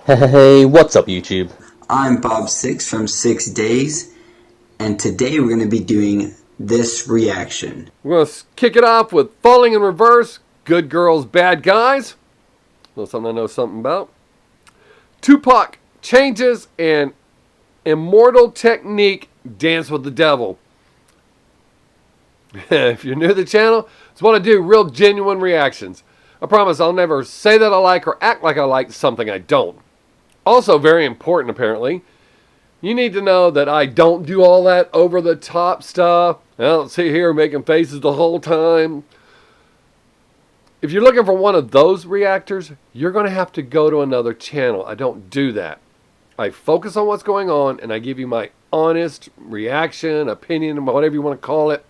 Hey, what's up, YouTube? I'm Bob Sixx from Daze, and today we're going to be doing this reaction. We're going to kick it off with Falling in Reverse, Good Girls, Bad Guys. A little something I know something about. Tupac Changes and Immortal Technique, Dance with the Devil. If you're new to the channel, it's what I do, real genuine reactions. I promise I'll never say that I like or act like I like something I don't. Also, very important apparently, you need to know that I don't do all that over-the-top stuff. I don't sit here making faces the whole time. If you're looking for one of those reactors, you're going to have to go to another channel. I don't do that. I focus on what's going on, and I give you my honest reaction, opinion, whatever you want to call it.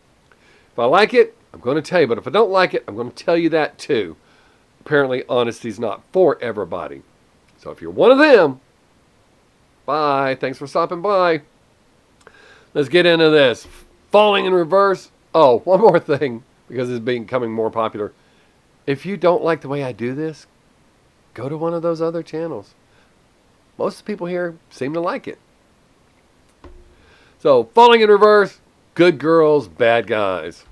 If I like it, I'm going to tell you. But if I don't like it, I'm going to tell you that too. Apparently, honesty's not for everybody. So if you're one of them, bye. Thanks for stopping by. Let's get into this. Falling in Reverse. Oh, one more thing, because it's becoming more popular. If you don't like the way I do this, go to one of those other channels. Most people here seem to like it. So, Falling in Reverse, Good Girls, Bad Guys.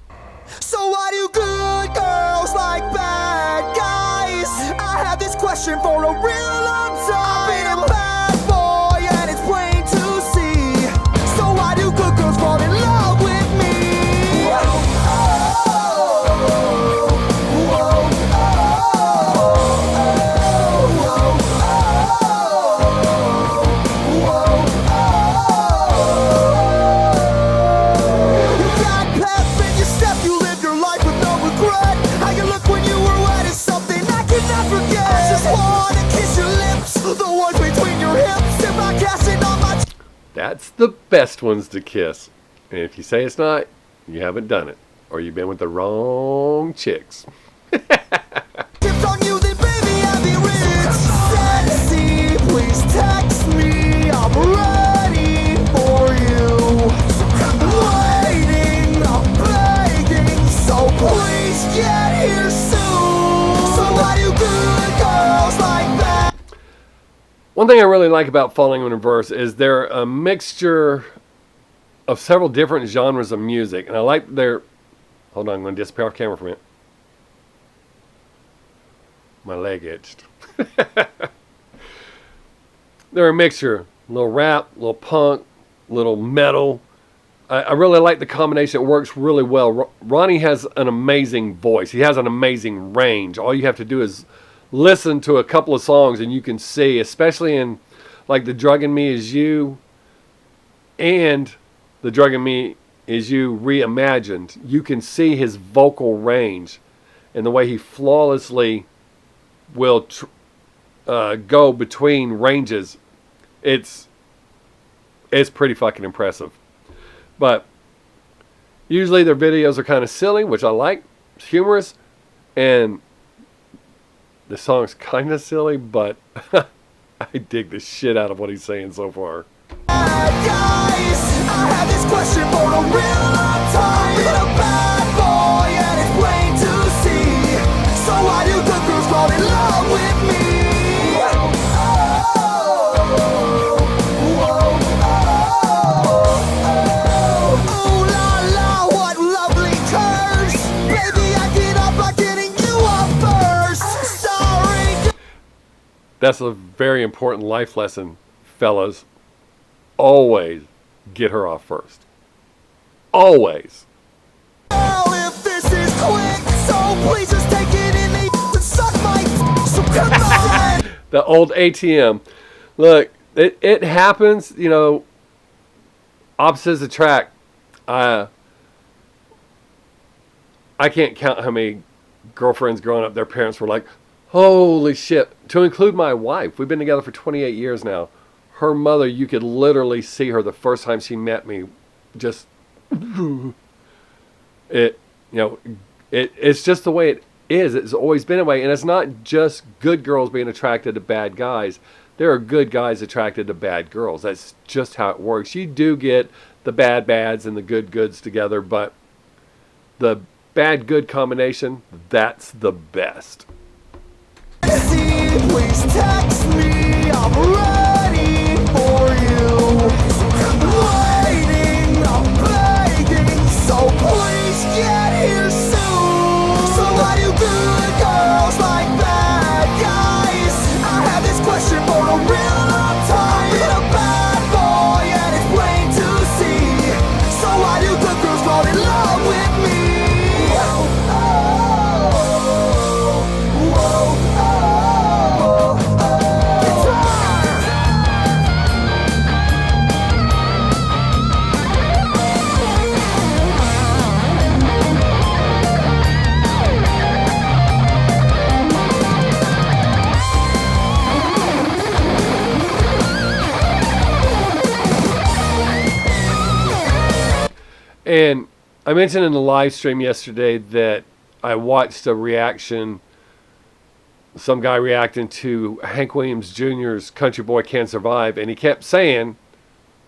So why do good girls like bad guys? I had this question for a real long time. I've been a bad boy and it's plain to see. So why do good girls fall in love with me? Whoa, oh, whoa, you got pep in your step, you live your life with no regret. How you look when you were wet is something I cannot forget. I just wanna kiss your lips, the ones between your hips. If I cast it on my That's the best ones to kiss. And if you say it's not, you haven't done it. Or you've been with the wrong chicks. tips on you, then baby I'll be rich. Sexy, please text me. I'm ready for you. Waiting, I'm begging, so please get here soon. So why do good girls like that? One thing I really like about Falling in Reverse is they're a mixture of several different genres of music. And I like their... Hold on, I'm going to disappear off camera for a minute. My leg itched. They're a mixture. A little rap, a little punk, a little metal. I really like the combination. It works really well. Ronnie has an amazing voice. He has an amazing range. All you have to do is listen to a couple of songs and you can see, especially in like The Drug in Me Is You and The Drug in Me Is You Reimagined, you can see his vocal range and the way he flawlessly will go between ranges. It's pretty fucking impressive. But usually their videos are kind of silly, which I like. It's humorous. And the song's kind of silly, but I dig the shit out of what he's saying so far. Bad guys, I had this question for a real long time. Been a bad boy and it's plain to see. So why do good girls fall in love with me? Ooh la la, what lovely curves. Baby, I get up by getting you up first. Sorry. That's a very important life lesson, fellas. Always get her off first. Always. Girl, if this is quick, so please just take it in the and suck my so come on. The old ATM. Look, it happens, you know, opposites attract. I can't count how many girlfriends growing up, their parents were like, holy shit. To include my wife. We've been together for 28 years now. Her mother, you could literally see her the first time she met me. Just, it's just the way it is. It's always been that way. And it's not just good girls being attracted to bad guys. There are good guys attracted to bad girls. That's just how it works. You do get the bad bads and the good goods together, but the bad good combination, that's the best. Please text me. I'm And I mentioned in the live stream yesterday that I watched a reaction, some guy reacting to Hank Williams Jr.'s Country Boy Can't Survive, and he kept saying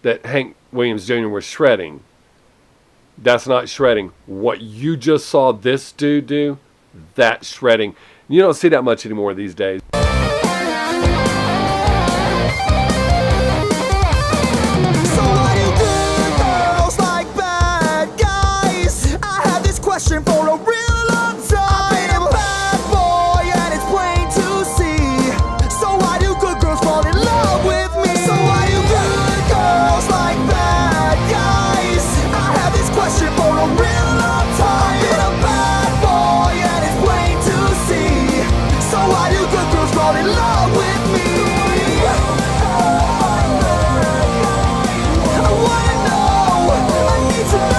that Hank Williams Jr. was shredding. That's not shredding. What you just saw this dude do, that's shredding. You don't see that much anymore these days. For a real long time, I've been a bad boy and it's plain to see. So why do good girls fall in love with me? So why do good girls like bad guys? I have this question for a real long time. I've been a bad boy and it's plain to see. So why do good girls fall in love with me? I wanna know, I need to know.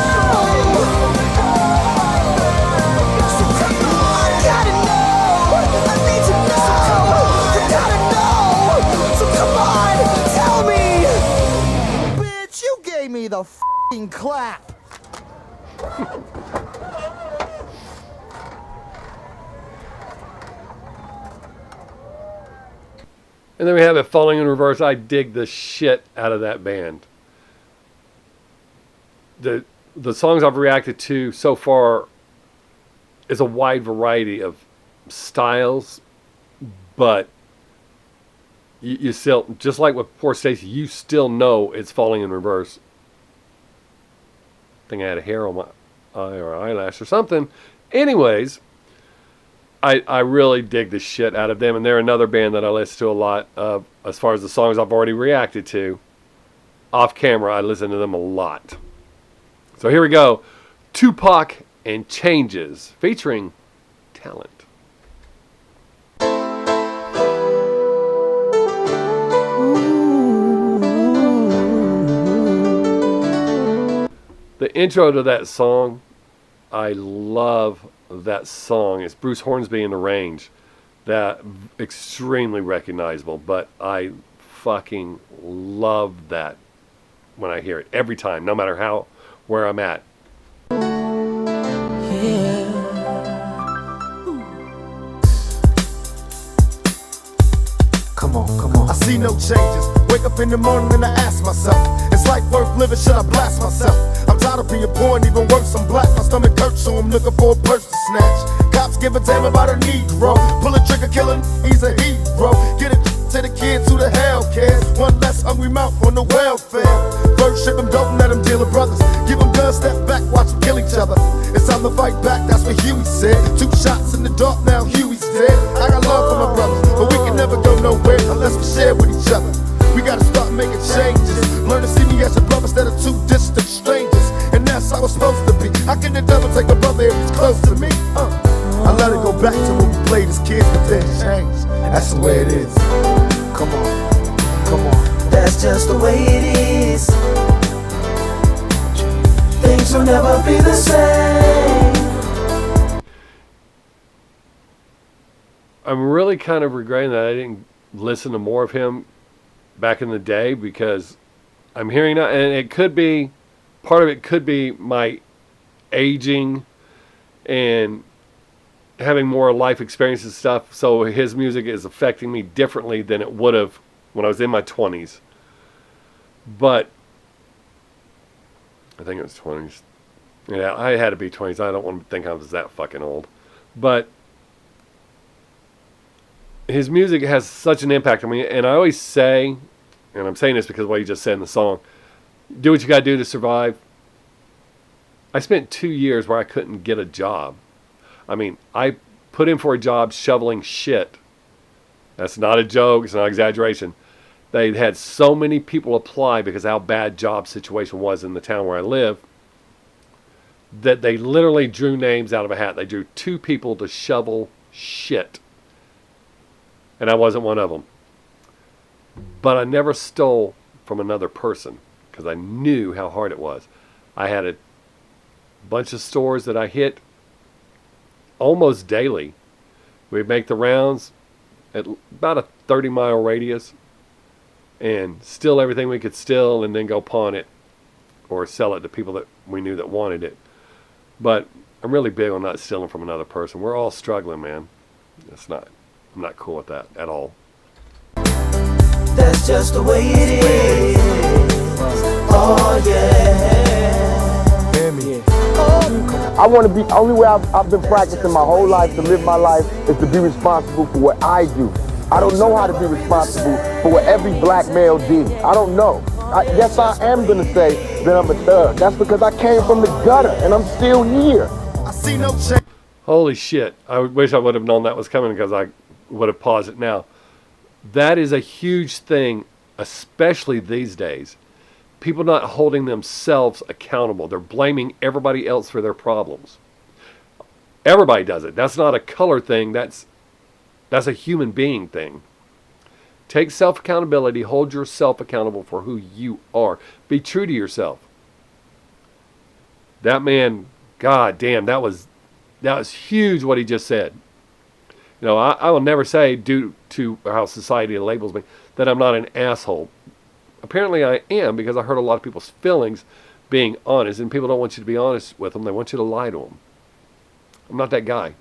The f***ing clap. And then we have it Falling in Reverse. I dig the shit out of that band. The songs I've reacted to so far is a wide variety of styles, but you still, just like with Poor Stacy, you still know it's Falling in Reverse. I think I had a hair on my eye or eyelash or something. Anyways, I really dig the shit out of them, and they're another band that I listen to a lot of. As far as the songs I've already reacted to, off camera, I listen to them a lot. So here we go. Tupac and Changes, featuring Talent. The intro to that song, I love that song. It's Bruce Hornsby in the Range. That extremely recognizable, but I fucking love that when I hear it every time, no matter where I'm at. Yeah. Come on. I see no changes. Wake up in the morning and I ask myself, is life worth living? Should I blast myself? I'm tired of being poor and even worse, I'm black. My stomach hurts, so I'm looking for a purse to snatch. Cops give a damn about a Negro. Pull a trigger, killing, he's a hero. Get it to the kids who the hell cares. One less hungry mouth on the welfare. First ship them, don't let them deal with brothers. Give them guns, step back, watch them kill each other. It's time to fight back, that's what Huey said. 2 shots in the dark, now Huey's dead. I got love for my brothers, but we can never go nowhere unless we share with each other. We gotta start making changes. Learn to see me as a brother instead of 2 distant strangers. And that's how it's supposed to be. How can the devil take a brother if he's close to me? I let it go back to when we played as kids, but then it changed. That's the way it is. Come on. That's just the way it is. Things will never be the same. I'm really kind of regretting that I didn't listen to more of him back in the day, because I'm hearing that, and it could be, part of it could be my aging and having more life experience and stuff, so his music is affecting me differently than it would have when I was in my 20s. But I think it was 20s. Yeah, I had to be 20s. I don't want to think I was that fucking old. But his music has such an impact on me, and I always say, and I'm saying this because of what you just said in the song, do what you gotta do to survive. I spent 2 years where I couldn't get a job. I mean, I put in for a job shoveling shit. That's not a joke, it's not an exaggeration. They had so many people apply because of how bad job situation was in the town where I live, that they literally drew names out of a hat. They drew 2 people to shovel shit. And I wasn't one of them. But I never stole from another person because I knew how hard it was. I had a bunch of stores that I hit almost daily. We'd make the rounds at about a 30-mile radius and steal everything we could steal and then go pawn it or sell it to people that we knew that wanted it. But I'm really big on not stealing from another person. We're all struggling, man. I'm not cool with that at all. That's just the way it is. Oh yeah. Hear me. I want to be, only way I've been practicing my whole life to live my life is to be responsible for what I do. I don't know how to be responsible for what every black male did. I don't know. Yes, I am going to say that I'm a thug. That's because I came from the gutter and I'm still here. I see no change. Holy shit. I wish I would have known that was coming because I would have paused it now. That is a huge thing, especially these days. People not holding themselves accountable. They're blaming everybody else for their problems. Everybody does it. That's not a color thing. That's a human being thing. Take self-accountability. Hold yourself accountable for who you are. Be true to yourself. That man, god damn, that was huge what he just said. You know, I will never say, due to how society labels me, that I'm not an asshole. Apparently I am, because I hurt a lot of people's feelings being honest, and people don't want you to be honest with them. They want you to lie to them. I'm not that guy.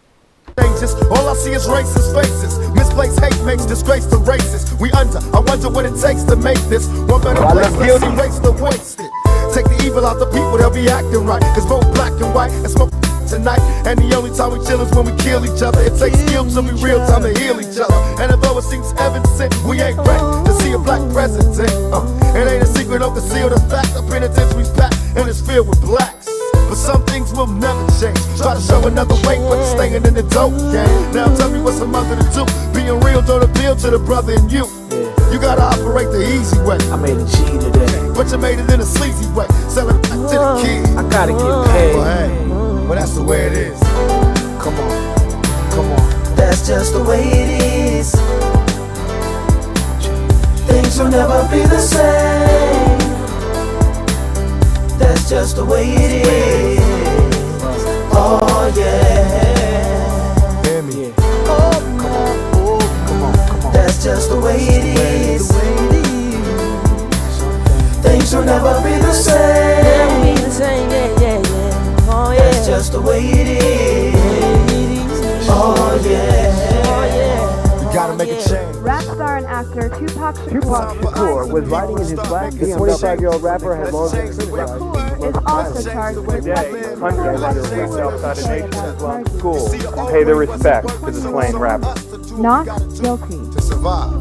All I see is racist faces. Misplaced hate makes disgrace to racists. We under. I wonder what it takes to make this one better place. Let's erase the wasted. Take the evil out the people, they'll be acting right. Cause both black and white and smoke tonight. And the only time we chill is when we kill each other. It takes skill to be real time to heal each other. And although it seems evident, we ain't ready to see a black president. It ain't a secret, don't conceal the fact. The penitentiary's packed and it's filled with blacks. But some things will never change. Try to show another way, but you're staying in the dope game. Now tell me what's a mother to do. Being real don't appeal to the brother in you. You gotta operate the easy way. I made a G today. But you made it in a sleazy way. Sell it back to the kid. I gotta get paid. Well, hey, well, that's the way it is. Come on, come on. That's just the way it is. Things will never be the same. That's just the way it is. Oh yeah. Hear me. That's just the way it is. Things will never be the same. That's just the way it is. Oh yeah. You gotta make a change. Rap star and actor Tupac Shakur was riding in his black BMW. The 25-year-old rapper had long been criticized. is also charged with Today, hundreds of artists outside the nation as well as schools pay their respect to the slain rapper. not guilty. To survive.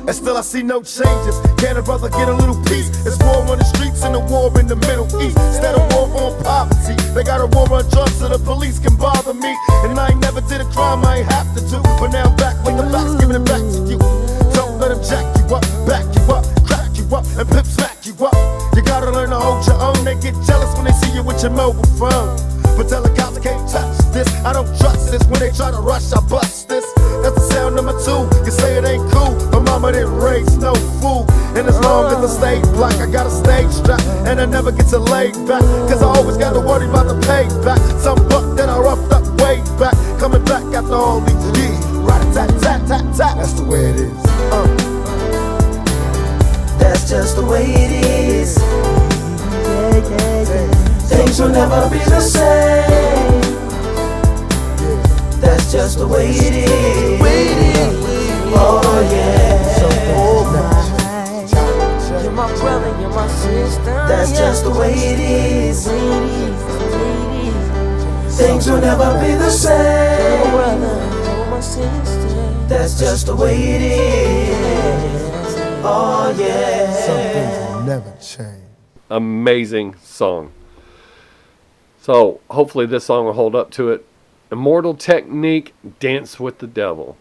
And still I see no changes. Can a brother get a little peace? It's war on the streets and a war in the Middle East. Instead of war on poverty, they got a war on drugs so the police can bother me. And I ain't never did a crime I ain't have to do. But now I'm back with the facts, giving it back to you. Don't let them jack you up, back you up, crack you up, and pimp smack you up. You gotta learn to hold your own. They get jealous when they see you with your mobile phone. But tell the cops I can't touch this. I don't trust this. When they try to rush, I bust this. That's the sound number 2. You say it ain't cool. My mama didn't raise no fool. And as long as I stay black, I got a stage strap. And I never get to lay back. Cause I always gotta worry about the payback. Some buck that I roughed up way back. Coming back after all these years. Rat-a-tat-tat-tat-tat. That's the way it is. That's just the way it is. Things will never be the same. That's just the way it is. Oh yeah. You're my brother, you're my sister. That's just the way it is. Things will never be the same. That's just the way it is. Oh yeah. Some things will never change. Amazing song. So hopefully this song will hold up to it. Immortal Technique, Dance with the Devil.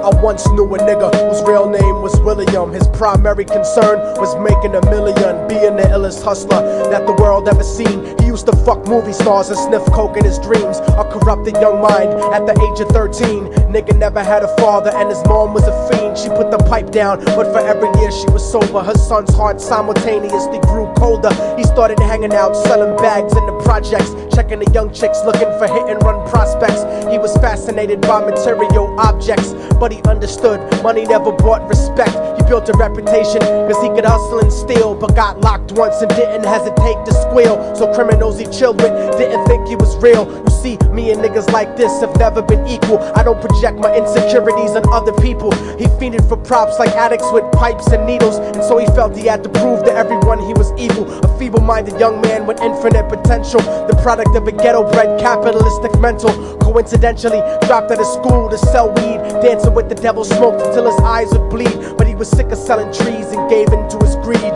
I once knew a nigga whose real name was William. His primary concern was making $1 million, being the illest hustler that the world ever seen. He used to fuck movie stars and sniff coke in his dreams. A corrupted young mind at the age of 13. Nigga never had a father and his mom was a fiend. She put the pipe down, but for every year she was sober, her son's heart simultaneously grew colder. He started hanging out, selling bags in the projects, checking the young chicks looking for hit and run prospects. He was fascinated by material objects, but he understood money never brought respect. He built a reputation cause he could hustle and steal, but got locked once and didn't hesitate to squeal. So criminals he chilled with didn't think he was real. You see, me and niggas like this have never been equal. I don't project my insecurities on other people. He fiended for props like addicts with pipes and needles, and so he felt he had to prove to everyone he was evil. A feeble-minded young man with infinite potential, the product of a ghetto-bred capitalistic mental. Coincidentally, dropped out of school to sell weed, dancing with the devil, smoked until his eyes would bleed. But he was sick of selling trees and gave in to his greed.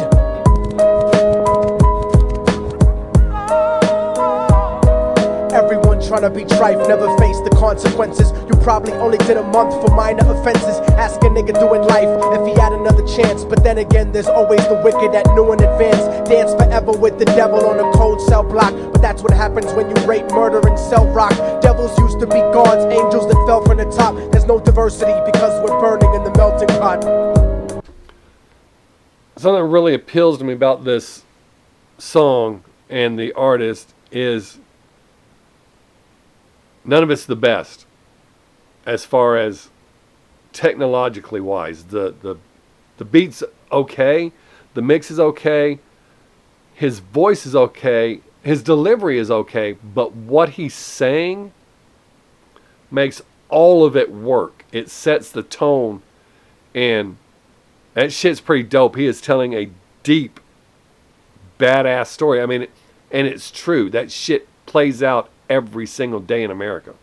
Everyone trying to be trife never faced the consequences. You probably only did a month for minor offenses. Ask a nigga doing life if he had another chance. But then again, there's always the wicked that knew in advance. Dance forever with the devil on a cold cell block. But that's what happens when you rape, murder, and sell rock. Devils used to be gods, angels that fell from the top. There's no diversity because we're burning in the melting pot. Something that really appeals to me about this song and the artist is none of it's the best as far as technologically wise. The beat's okay, the mix is okay, his voice is okay, his delivery is okay, but what he's saying makes all of it work. It sets the tone, and that shit's pretty dope. He is telling a deep, badass story. I mean, and it's true. That shit plays out every single day in America.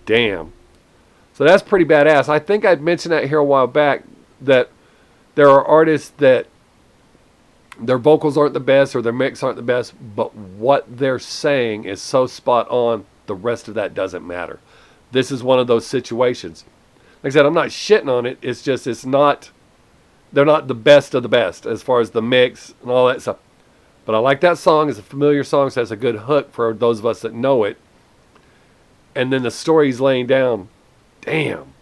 Damn. So that's pretty badass. I think I'd mentioned that here a while back, that there are artists that their vocals aren't the best or their mix aren't the best, but what they're saying is so spot on, the rest of that doesn't matter. This is one of those situations. Like I said, I'm not shitting on it. It's just, they're not the best of the best as far as the mix and all that stuff. But I like that song. It's a familiar song, so it's a good hook for those of us that know it. And then the story he's laying down, damn.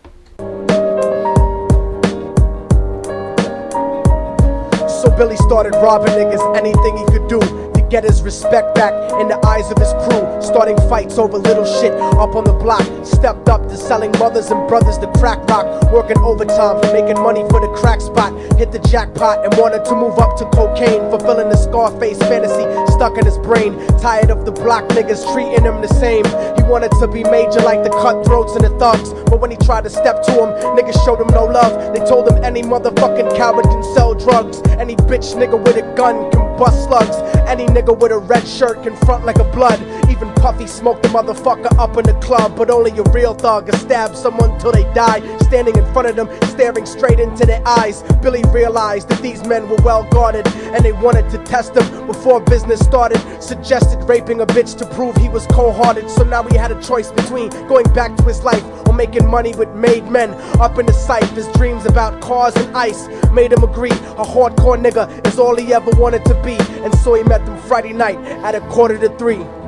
So Billy started robbing niggas, anything he could do to get his respect back in the eyes of his crew. Starting fights over little shit up on the block. Stepped up to selling mothers and brothers to crack rock. Working overtime for making money for the crack spot. Hit the jackpot and wanted to move up to cocaine. Fulfilling the Scarface fantasy stuck in his brain. Tired of the block niggas treating him the same. He wanted to be major like the cutthroats and the thugs. But when he tried to step to him, niggas showed him no love. They told him any motherfucking coward can sell drugs. Any bitch nigga with a gun can bust slugs. Any nigga with a red shirt can front like a blood. Even Puffy smoked the motherfucker up in the club. But only a real thug can stab someone till they die. Standing in front of them, staring straight into their eyes, Billy realized that these men were well guarded, and they wanted to test him before business started. Suggested raping a bitch to prove he was cold-hearted. So now he had a choice between going back to his life or making money with made men. Up in the sight, his dreams about cars and ice made him agree a hardcore nigga is all he ever wanted to be. And so he met them Friday night at 2:45.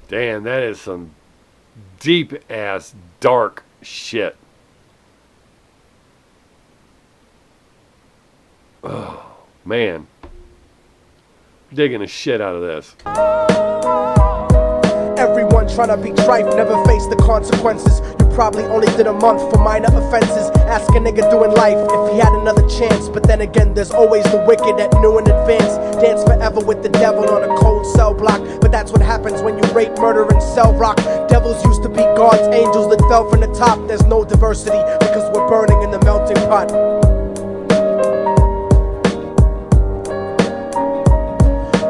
Damn, that is some deep ass dark shit. Oh man, digging the shit out of this. Everyone trying to be trife never face the consequences. You probably only did a month for minor offenses. Ask a nigga doing life if he had another chance. But then again, there's always the wicked that knew in advance. Dance forever with the devil on a cold cell block. But that's what happens when you rape, murder, and sell rock. Devils used to be gods, angels that fell from the top. There's no diversity because we're burning in the melting pot.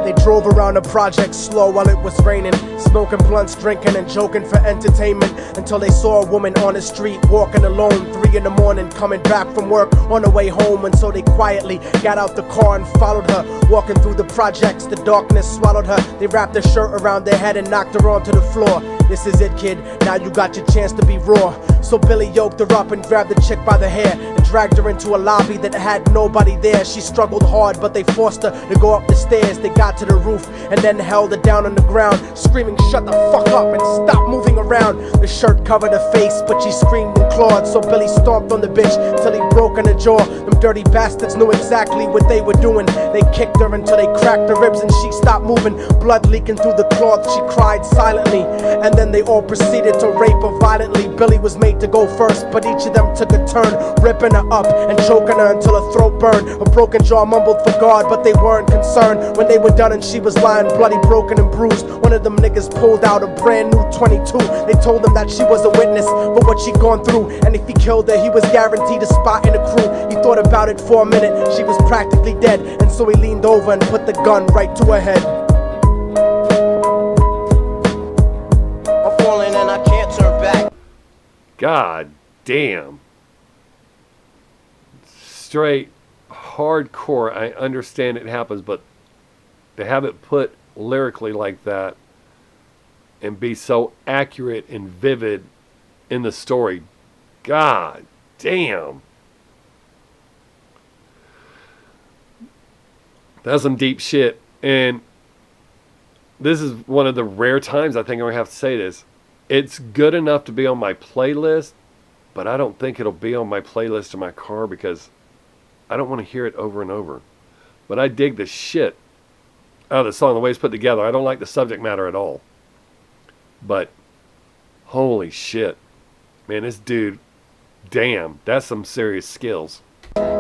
They drove around the project slow while it was raining, smoking blunts, drinking and joking for entertainment, until they saw a woman on the street walking alone, 3 in the morning, coming back from work on her way home. And so they quietly got out the car and followed her, walking through the projects. The darkness swallowed her. They wrapped her shirt around their head and knocked her onto the floor. This is it, kid, now you got your chance to be raw. So Billy yoked her up and grabbed the chick by the hair and dragged her into a lobby that had nobody there. She struggled hard, but they forced her to go up the stairs. They got to the roof and then held her down on the ground, screaming, "Shut the fuck up and stop moving around." The shirt covered her face, but she screamed and clawed. So Billy stomped on the bitch till he broke in her jaw. Them dirty bastards knew exactly what they were doing. They kicked her until they cracked her ribs and she stopped moving, blood leaking through the cloth. She cried silently, and then they all proceeded to rape her violently. Billy was made to go first, but each of them took a turn, ripping her up and choking her until her throat burned. Her broken jaw mumbled for God, but they weren't concerned. When they were done and she was lying bloody, broken and bruised, one of them niggas pulled out a brand new 22. They told him that she was a witness for what she'd gone through, and if he killed her, he was guaranteed a spot in the crew. He thought about it for a minute, she was practically dead, and so he leaned over and put the gun right to her head. I'm falling and I can't turn back. God damn. Straight hardcore. I understand it happens, but to have it put lyrically like that and be so accurate and vivid in the story, God damn. That's some deep shit. And this is one of the rare times I think I'm going to have to say this. It's good enough to be on my playlist, but I don't think it'll be on my playlist in my car because I don't want to hear it over and over. But I dig the shit out of the song, the way it's put together. I don't like the subject matter at all. But holy shit. Man, this dude, damn, that's some serious skills. I'm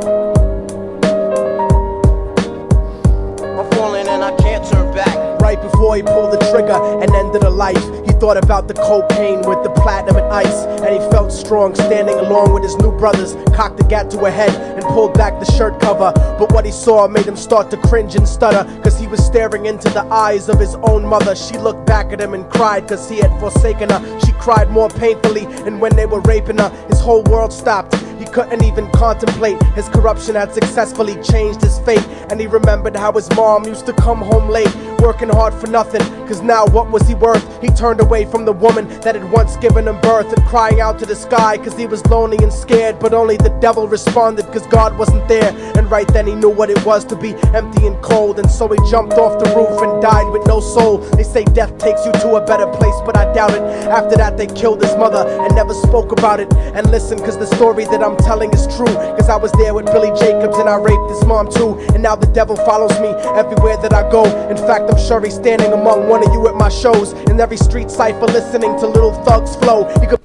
falling and I can't turn back. Right before he pulled the trigger and ended her life, he thought about the cocaine with the platinum and ice, and he felt strong standing along with his new brothers, cocked the gat to her head and pulled back the shirt cover. But what he saw made him start to cringe and stutter, cause he was staring into the eyes of his own mother. She looked back at him and cried cause he had forsaken her. She cried more painfully, and when they were raping her, his whole world stopped. He couldn't even contemplate. His corruption had successfully changed his fate, and he remembered how his mom used to come home late, working hard for nothing, cause now what was he worth? He turned away from the woman that had once given him birth, and crying out to the sky cause he was lonely and scared, but only the devil responded cause God wasn't there. And right then he knew what it was to be empty and cold, and so he jumped off the roof and died with no soul. They say death takes you to a better place, but I doubt it. After that they killed his mother and never spoke about it. And listen, cause the story that I'm telling is true, cause I was there with Billy Jacobs and I raped his mom too. And now the devil follows me everywhere that I go. In fact, I'm sure he's standing among one of you at my shows, in every street cipher listening to Little Thug's flow. He could...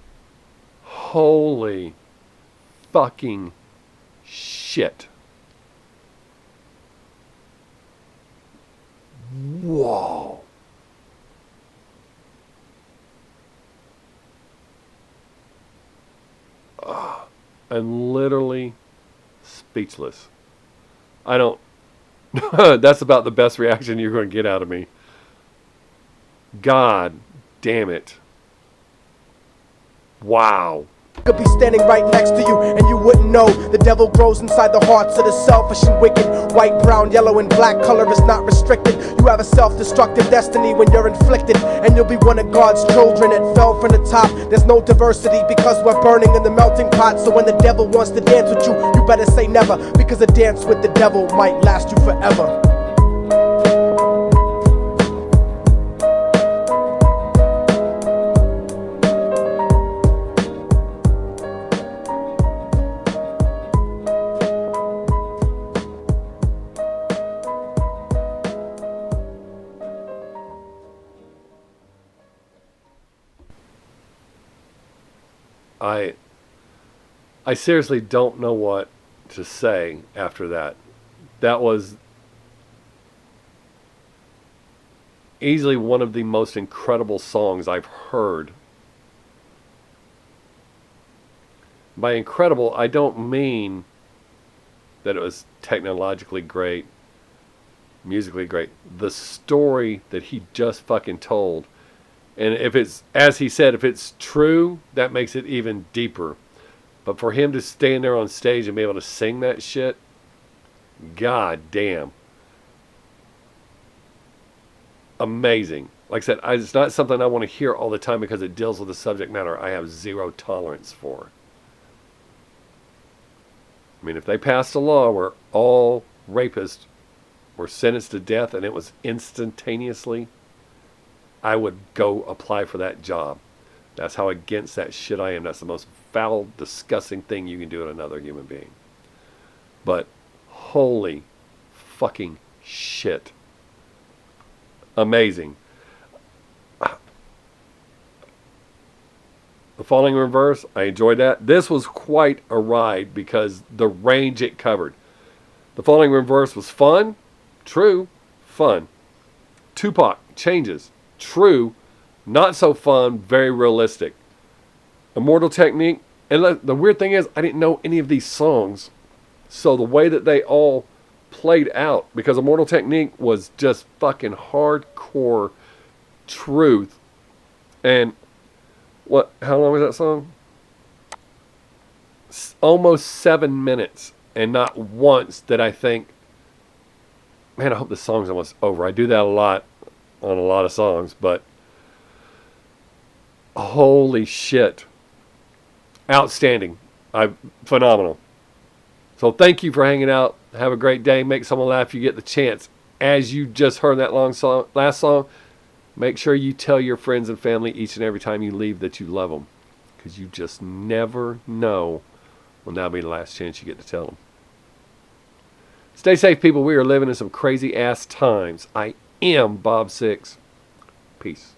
Holy fucking shit. Whoa. I'm literally speechless. I don't... That's about the best reaction you're going to get out of me. God damn it. Wow. Could be standing right next to you and you wouldn't know. The devil grows inside the hearts of the selfish and wicked. White, brown, yellow, and black color is not restricted. You have a self-destructive destiny when you're inflicted, and you'll be one of God's children that fell from the top. There's no diversity because we're burning in the melting pot. So when the devil wants to dance with you, you better say never, because a dance with the devil might last you forever. I seriously don't know what to say after that. That was easily one of the most incredible songs I've heard. By incredible, I don't mean that it was technologically great musically great. The story that he just fucking told, and if it's, as he said, if it's true, that makes it even deeper. But for him to stand there on stage and be able to sing that shit, god damn. Amazing. Like I said, it's not something I want to hear all the time because it deals with a subject matter I have zero tolerance for. I mean, if they passed a law where all rapists were sentenced to death and it was instantaneously, I would go apply for that job. That's how against that shit I am. That's the most foul, disgusting thing you can do to another human being. But holy fucking shit. Amazing. The Falling in Reverse, I enjoyed that. This was quite a ride because the range it covered. The Falling in Reverse was fun, true, fun. Tupac Changes, true, not so fun, very realistic. Immortal Technique, and the weird thing is, I didn't know any of these songs, so the way that they all played out, because Immortal Technique was just fucking hardcore truth. And how long was that song? Almost 7 minutes, and not once did I think, man, I hope the song's almost over. I do that a lot on a lot of songs, but holy shit. Outstanding. Phenomenal. So thank you for hanging out. Have a great day. Make someone laugh if you get the chance. As you just heard that last song, make sure you tell your friends and family each and every time you leave that you love them. Because you just never know when that'll be the last chance you get to tell them. Stay safe, people. We are living in some crazy ass times. I am Bob Sixx. Peace.